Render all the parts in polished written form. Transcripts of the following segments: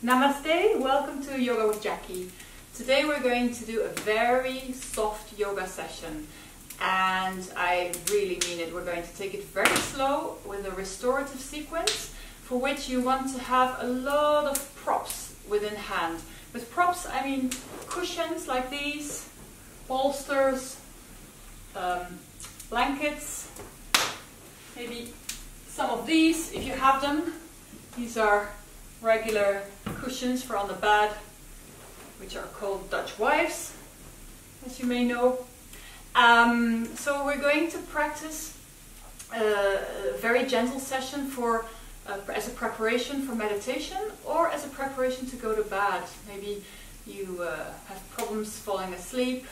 Namaste, welcome to Yoga with Jackie. Today we're going to do a very soft yoga session, and I really mean it. We're going to take it very slow with a restorative sequence for which you want to have a lot of props within hand. With props I mean cushions like these, bolsters, blankets, maybe some of these if you have them. These are regular cushions for on the bed, which are called Dutch wives, as you may know. So we're going to practice a very gentle session for as a preparation for meditation or as a preparation to go to bed. Maybe you have problems falling asleep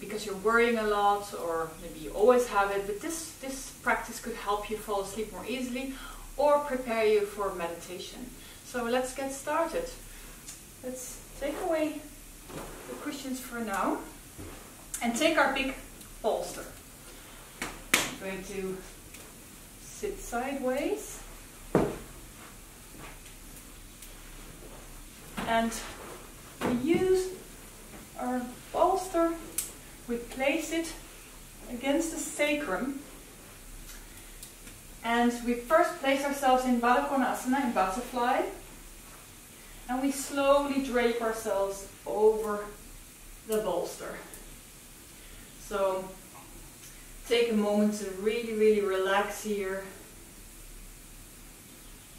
because you're worrying a lot, or maybe you always have it, but this practice could help you fall asleep more easily or prepare you for meditation. So let's get started. Let's take away the cushions for now and take our big bolster. I'm going to sit sideways and we use our bolster, we place it against the sacrum. And we first place ourselves in Baddha Konasana, in butterfly, and we slowly drape ourselves over the bolster. So take a moment to really relax here.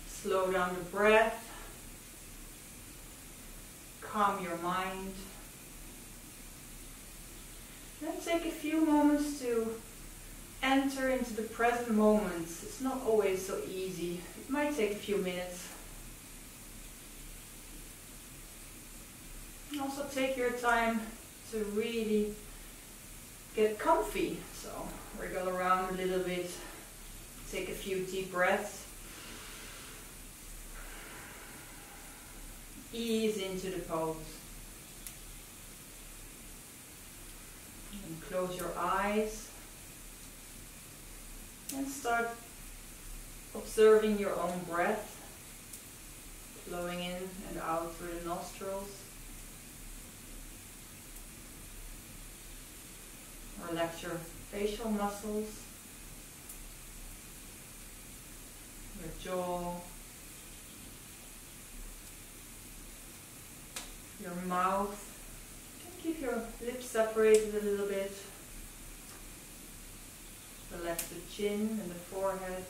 Slow down the breath. Calm your mind. Then take a few moments to enter into the present moment. It's not always so easy. It might take a few minutes. Also take your time to really get comfy. So wriggle around a little bit. Take a few deep breaths. Ease into the pose. And close your eyes. And start observing your own breath, flowing in and out through the nostrils. Relax your facial muscles, your jaw, your mouth. Keep your lips separated a little bit. Relax the chin and the forehead.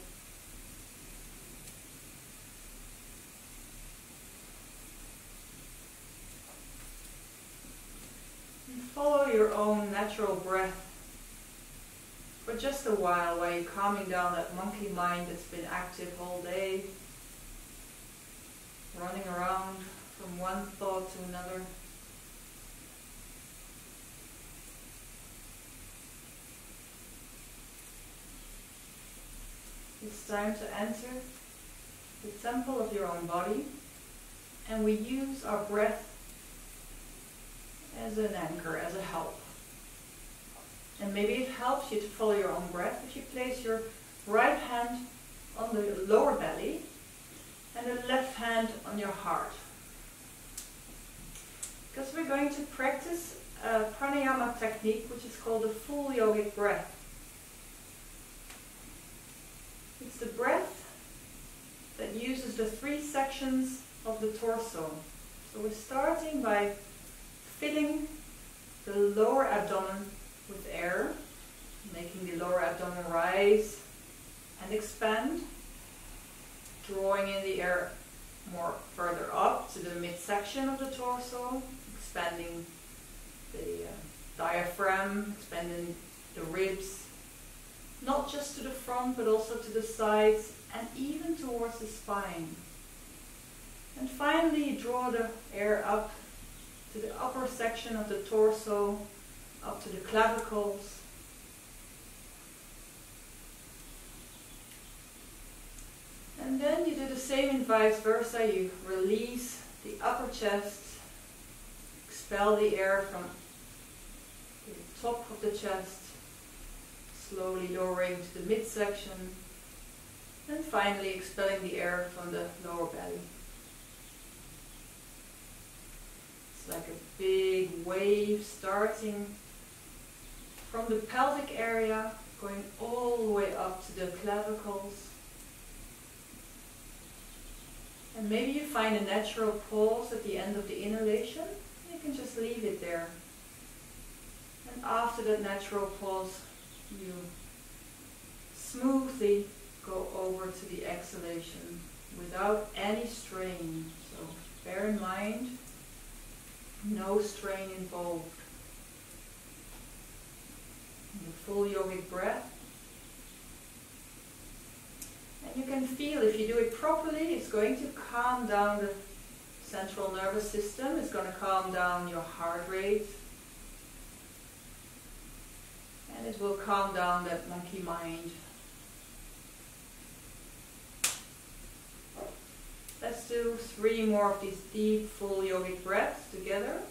And follow your own natural breath for just a while you're calming down that monkey mind that's been active all day, running around from one thought to another. It's time to enter the temple of your own body, and we use our breath as an anchor, as a help. And maybe it helps you to follow your own breath if you place your right hand on the lower belly and the left hand on your heart. Because we're going to practice a pranayama technique which is called the full yogic breath. It's the breath that uses the three sections of the torso. So we're starting by filling the lower abdomen with air, making the lower abdomen rise and expand, drawing in the air more further up to the midsection of the torso, expanding the diaphragm, expanding the ribs, not just to the front but also to the sides and even towards the spine. And finally draw the air up to the upper section of the torso, up to the clavicles. And then you do the same and vice versa. You release the upper chest, expel the air from the top of the chest, slowly lowering to the midsection, and finally expelling the air from the lower belly. like a big wave starting from the pelvic area, going all the way up to the clavicles. And maybe you find a natural pause at the end of the inhalation. You can just leave it there. And after that natural pause, you smoothly go over to the exhalation without any strain. So bear in mind, no strain involved. The full yogic breath. And you can feel, if you do it properly, it's going to calm down the central nervous system. It's going to calm down your heart rate. And it will calm down that monkey mind. Let's do 3 more of these deep, full yogic breaths together.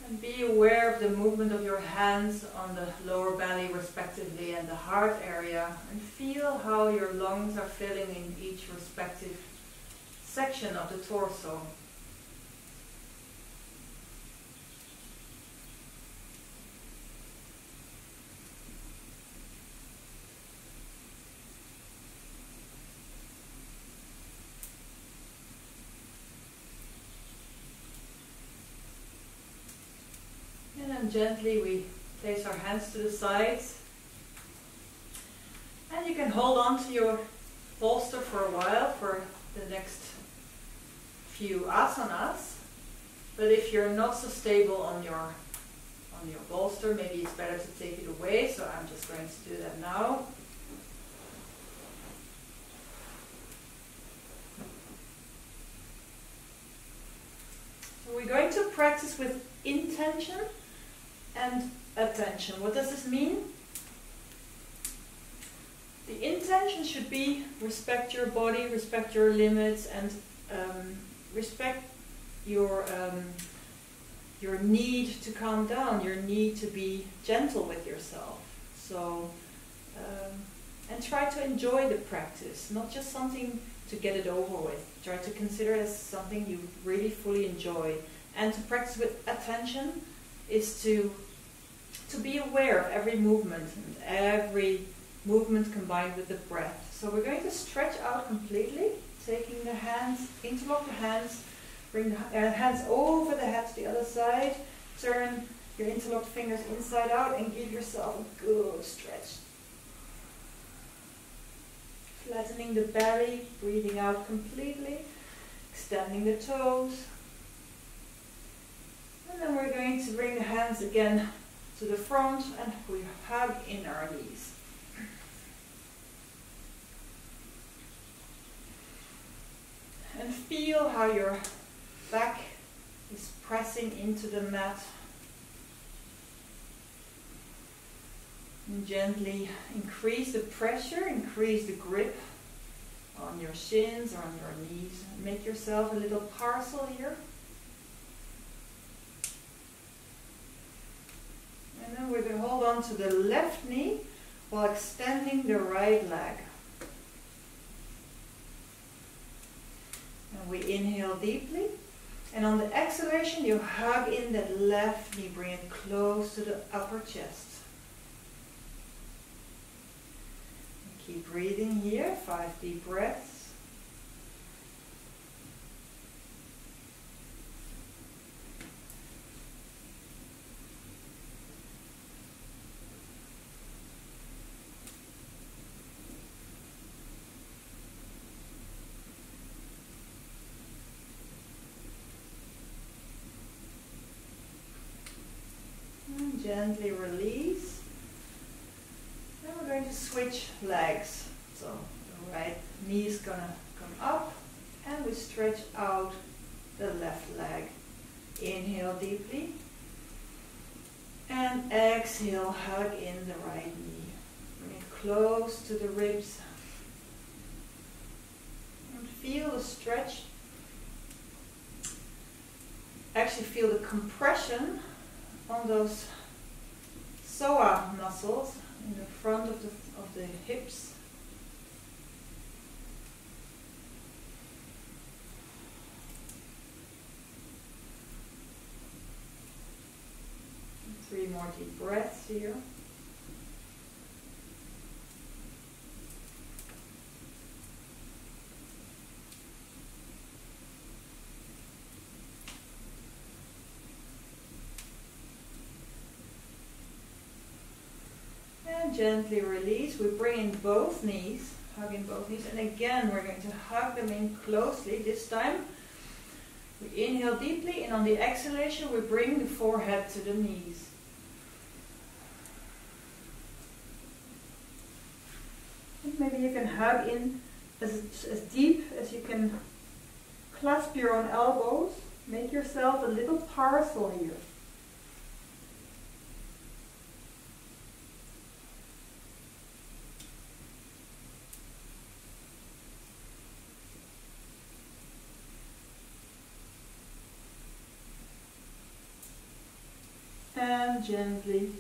And be aware of the movement of your hands on the lower belly respectively and the heart area, and feel how your lungs are filling in each respective section of the torso. And then gently we place our hands to the sides. And you can hold on to your bolster for a while for the next few asanas. But if you're not so stable on your bolster, maybe it's better to take it away. So I'm just going to do that now. So we're going to practice with intention and attention. What does this mean? The intention should be respect your body, respect your limits, and respect your need to calm down, your need to be gentle with yourself. So, and try to enjoy the practice, not just something to get it over with. Try to consider it as something you really fully enjoy. And to practice with attention is to be aware of every movement and every movement combined with the breath. So we're going to stretch out completely, taking the hands, interlock the hands, bring the hands over the head to the other side, turn your interlocked fingers inside out and give yourself a good stretch. Flattening the belly, breathing out completely, extending the toes. And then we're going to bring the hands again to the front and we hug in our knees. And feel how your back is pressing into the mat. And gently increase the pressure, increase the grip on your shins or on your knees. Make yourself a little parcel here. And then we're going to hold on to the left knee while extending the right leg. And we inhale deeply. And on the exhalation, you hug in that left knee, bring it close to the upper chest. And keep breathing here, 5 deep breaths. Gently release. Then we're going to switch legs. So the right knee is going to come up and we stretch out the left leg. Inhale deeply and exhale, hug in the right knee. Bring it close to the ribs and feel the stretch. actually feel the compression on those psoas muscles in the front of the hips. And 3 more deep breaths here. And gently release. We bring in both knees, hug in both knees, and again we're going to hug them in closely. This time we inhale deeply, and on the exhalation we bring the forehead to the knees. And maybe you can hug in as deep as you can. Clasp your own elbows. Make yourself a little parasol here. And gently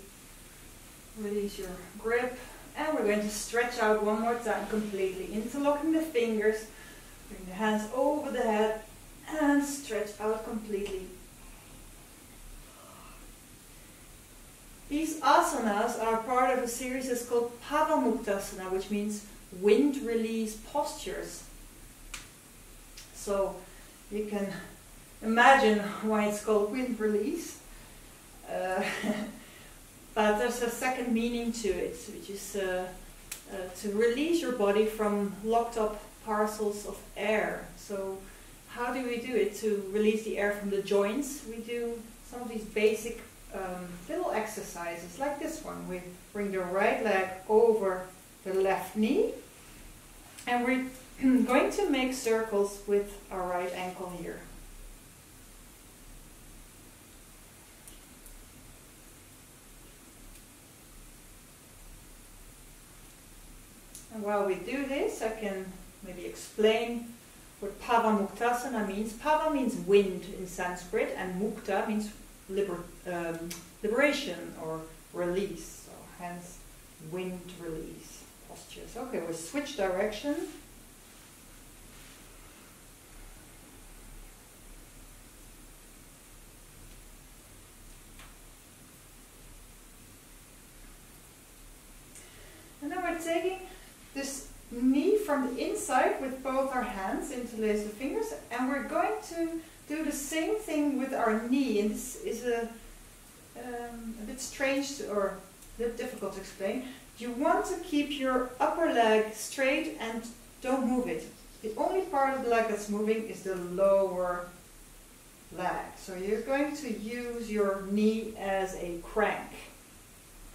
release your grip, and we're going to stretch out one more time completely, interlocking the fingers, bring the hands over the head and stretch out completely. These asanas are part of a series that's called Pavamuktasana, which means wind release postures. So you can imagine why it's called wind release. But there's a second meaning to it, which is to release your body from locked up parcels of air. So how do we do it to release the air from the joints? We do some of these basic little exercises like this one. We bring the right leg over the left knee, and we're going to make circles with our right ankle here. And while we do this, I can maybe explain what Pavamuktasana means. Pava means wind in Sanskrit, and Mukta means liberation or release. So hence wind release postures. Okay, we'll switch direction. And then we're taking this knee from the inside with both our hands, interlace the fingers, and we're going to do the same thing with our knee. And this is a bit strange or a bit difficult to explain. You want to keep your upper leg straight and don't move it. The only part of the leg that's moving is the lower leg. So you're going to use your knee as a crank.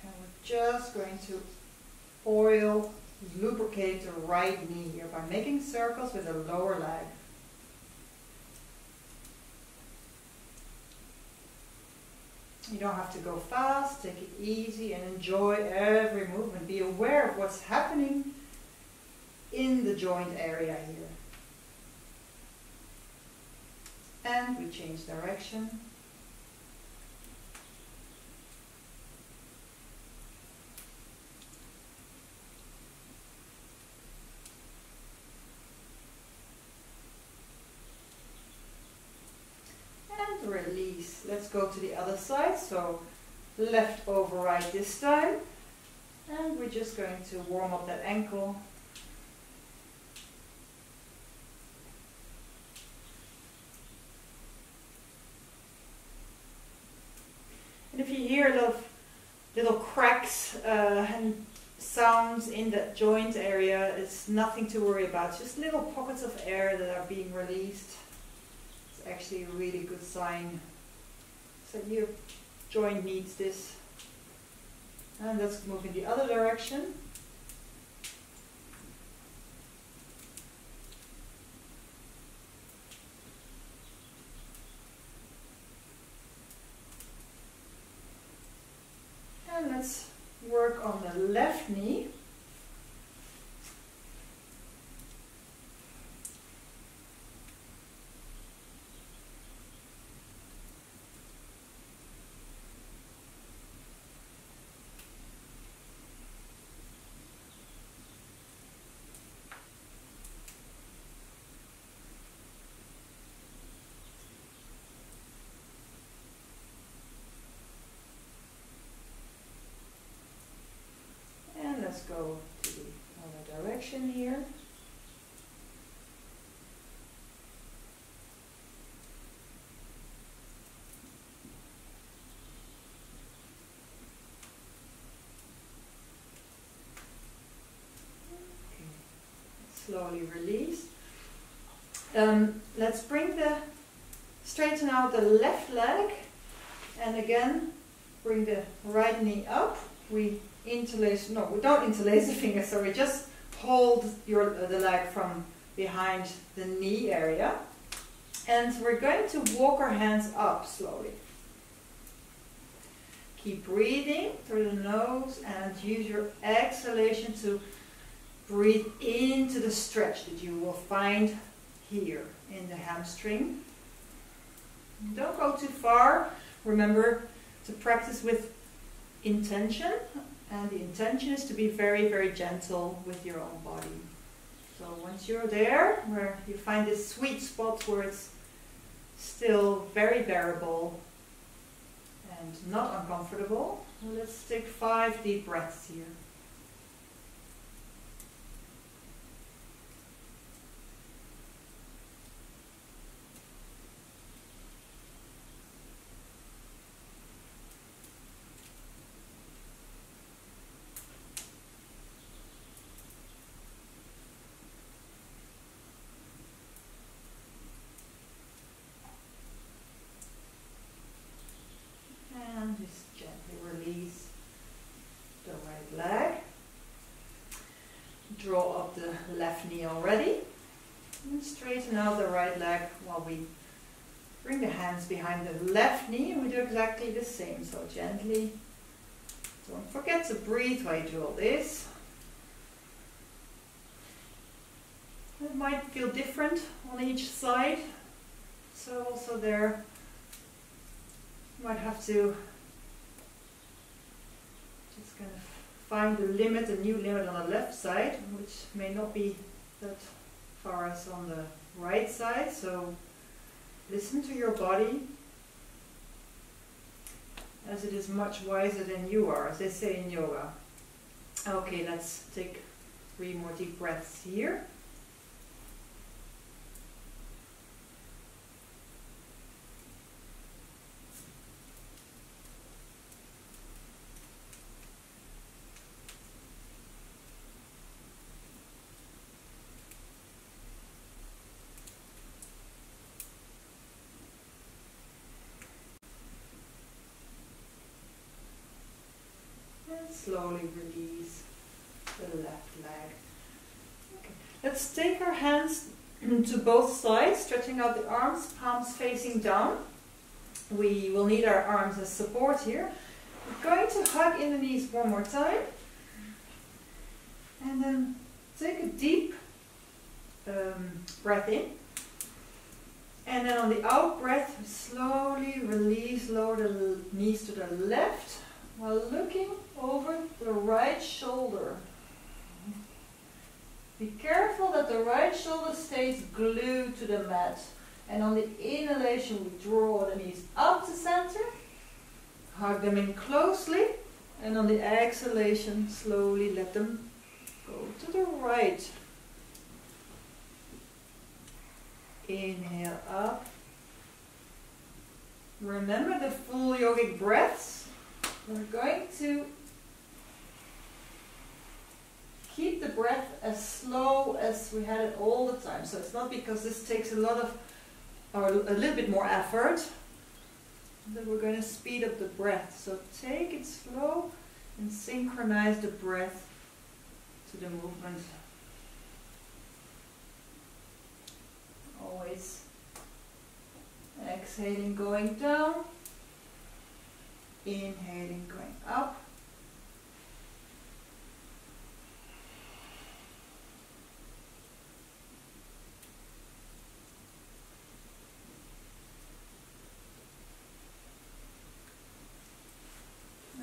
And we're just going to oil, lubricate the right knee here by making circles with the lower leg. You don't have to go fast, take it easy and enjoy every movement. Be aware of what's happening in the joint area here. And we change direction. Release. Let's go to the other side. So left over right this time, and we're just going to warm up that ankle. And if you hear a lot of little cracks and sounds in that joint area, it's nothing to worry about. It's just little pockets of air that are being released. Actually a really good sign. So your joint needs this. And let's move in the other direction. And let's work on the left knee. Slowly release. Let's straighten out the left leg, and again bring the right knee up. We interlace, no, we don't interlace the fingers, sorry, just hold the leg from behind the knee area. And we're going to walk our hands up slowly. Keep breathing through the nose and use your exhalation to breathe into the stretch that you will find here in the hamstring. Don't go too far. Remember to practice with intention, and the intention is to be very, very gentle with your own body. So once you're there, where you find this sweet spot where it's still very bearable and not uncomfortable, let's take 5 deep breaths here. And just gently release the right leg. Draw up the left knee already. And straighten out the right leg while we bring the hands behind the left knee. And we do exactly the same. So gently. Don't forget to breathe while you do all this. It might feel different on each side. So also there, you might have to just kind of find the limit, a new limit on the left side, which may not be that far as on the right side. So listen to your body, as it is much wiser than you are, as they say in yoga. Okay, let's take 3 more deep breaths here. And slowly release the left leg. Okay. Let's take our hands to both sides, stretching out the arms, palms facing down. We will need our arms as support here. We're going to hug in the knees one more time. And then take a deep breath in. And then on the out breath, slowly release, lower the knees to the left, while looking over the right shoulder. Be careful that the right shoulder stays glued to the mat. And on the inhalation, we draw the knees up to center, hug them in closely, and on the exhalation, slowly let them go to the right. Inhale up. Remember the full yogic breaths. We're going to keep the breath as slow as we had it all the time. So it's not because this takes a lot of, or a little bit more effort, that we're going to speed up the breath. So take it slow and synchronize the breath to the movement. Always exhaling, going down. Inhaling, going up.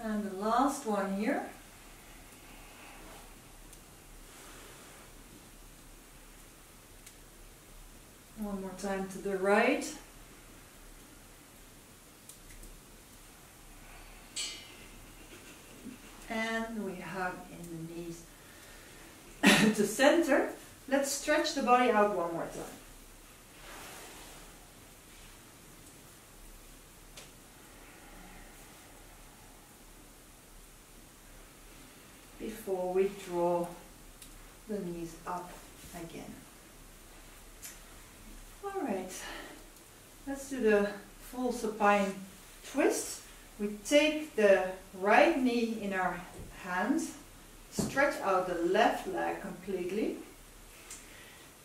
And the last one here. One more time to the right. And we hug in the knees to center. Let's stretch the body out one more time. Before we draw the knees up again. Alright, let's do the full supine twist. We take the right knee in our hands, stretch out the left leg completely,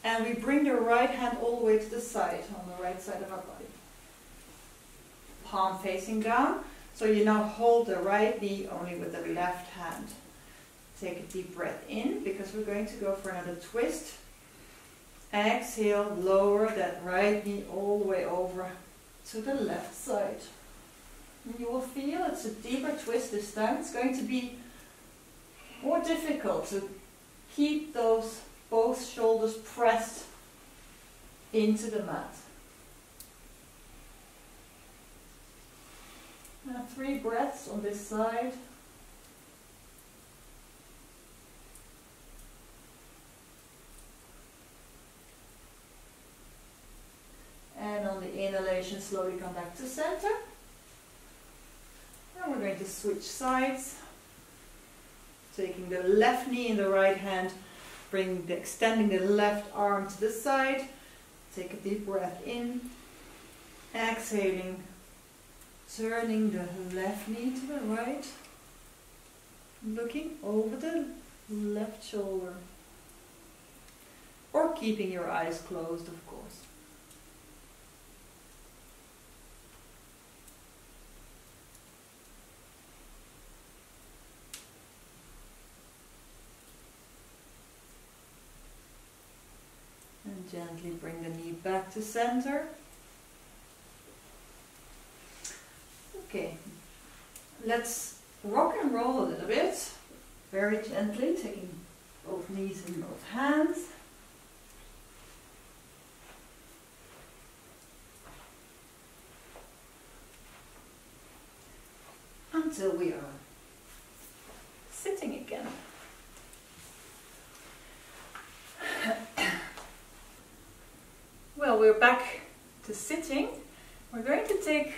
and we bring the right hand all the way to the side, on the right side of our body. Palm facing down, so you now hold the right knee only with the left hand. Take a deep breath in, because we're going to go for another twist. Exhale, lower that right knee all the way over to the left side. And you will feel it's a deeper twist this time. It's going to be more difficult to keep those both shoulders pressed into the mat. Now 3 breaths on this side. And on the inhalation, slowly come back to center. And we're going to switch sides. Taking the left knee in the right hand, extending the left arm to the side. Take a deep breath in. Exhaling, turning the left knee to the right. Looking over the left shoulder. Or keeping your eyes closed, of course. And gently bring the knee back to center. Okay, let's rock and roll a little bit, very gently, taking both knees in both hands. Until we are sitting again. Well, we're back to sitting. We're going to take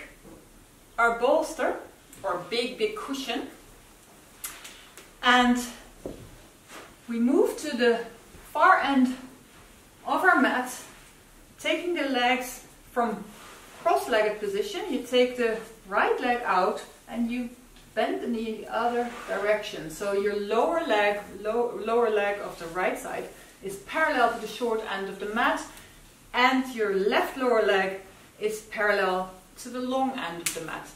our bolster, or big cushion, and we move to the far end of our mat, taking the legs from cross-legged position. You take the right leg out and you bend the knee in the other direction. So your lower leg of the right side is parallel to the short end of the mat, and your left lower leg is parallel to the long end of the mat.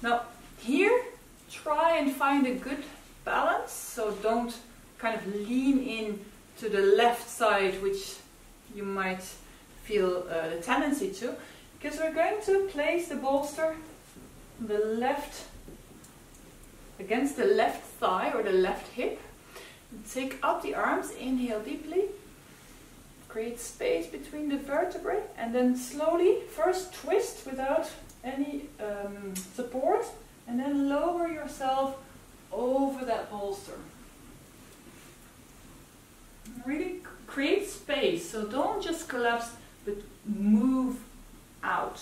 Now here, try and find a good balance, so don't kind of lean in to the left side, which you might feel the tendency to, because we're going to place the bolster on the left against the left thigh or the left hip. Take up the arms, inhale deeply. Create space between the vertebrae, and then slowly first twist without any support, and then lower yourself over that bolster. Really create space, so don't just collapse, but move out.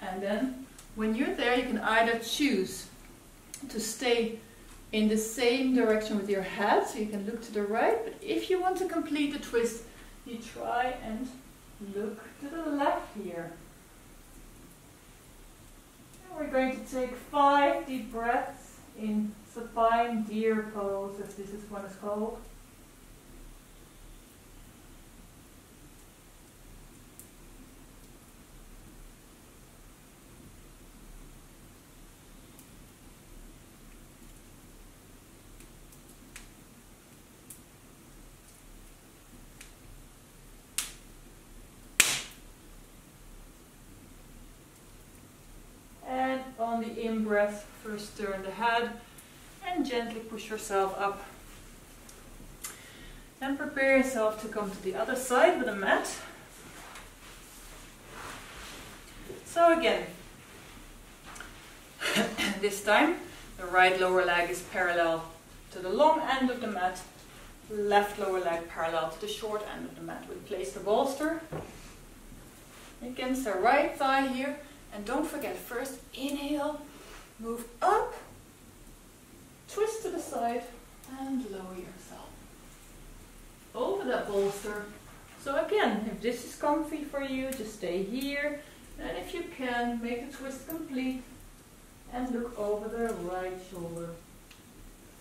And then when you're there, you can either choose to stay in the same direction with your head, so you can look to the right, but if you want to complete the twist, you try and look to the left here. And we're going to take 5 deep breaths in supine deer pose, as this is what it's called. On the in-breath, first turn the head and gently push yourself up. Then prepare yourself to come to the other side with a mat. So again, this time the right lower leg is parallel to the long end of the mat, left lower leg parallel to the short end of the mat. We place the bolster against the right thigh here. And don't forget, first inhale, move up, twist to the side, and lower yourself over that bolster So again, if this is comfy for you, just stay here. And if you can, make the twist complete and look over the right shoulder.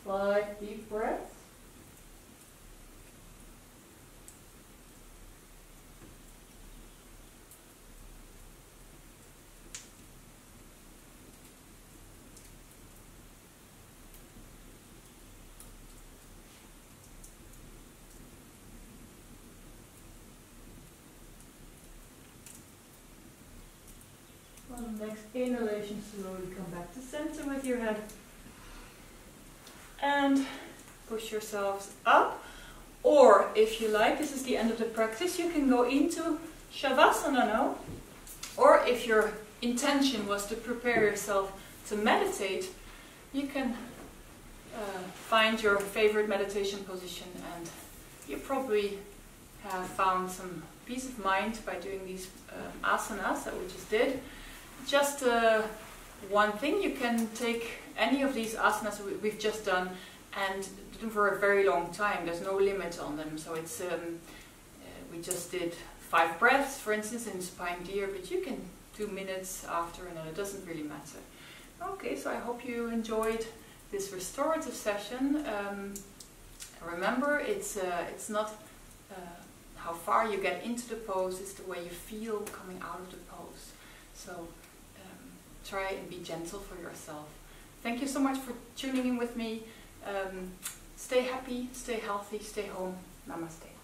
5 deep breaths. On the next inhalation, slowly come back to center with your head. And push yourselves up. Or, if you like, this is the end of the practice, you can go into Shavasana now. Or if your intention was to prepare yourself to meditate, you can find your favorite meditation position, and you probably have found some peace of mind by doing these asanas that we just did. Just one thing, you can take any of these asanas we've just done and do them for a very long time. There's no limit on them. So it's we just did 5 breaths, for instance, in spine deer, but you can 2 minutes after, and it doesn't really matter. Okay, so I hope you enjoyed this restorative session. Remember, it's not how far you get into the pose, it's the way you feel coming out of the pose. So try and be gentle for yourself. Thank you so much for tuning in with me. Stay happy, stay healthy, stay home. Namaste.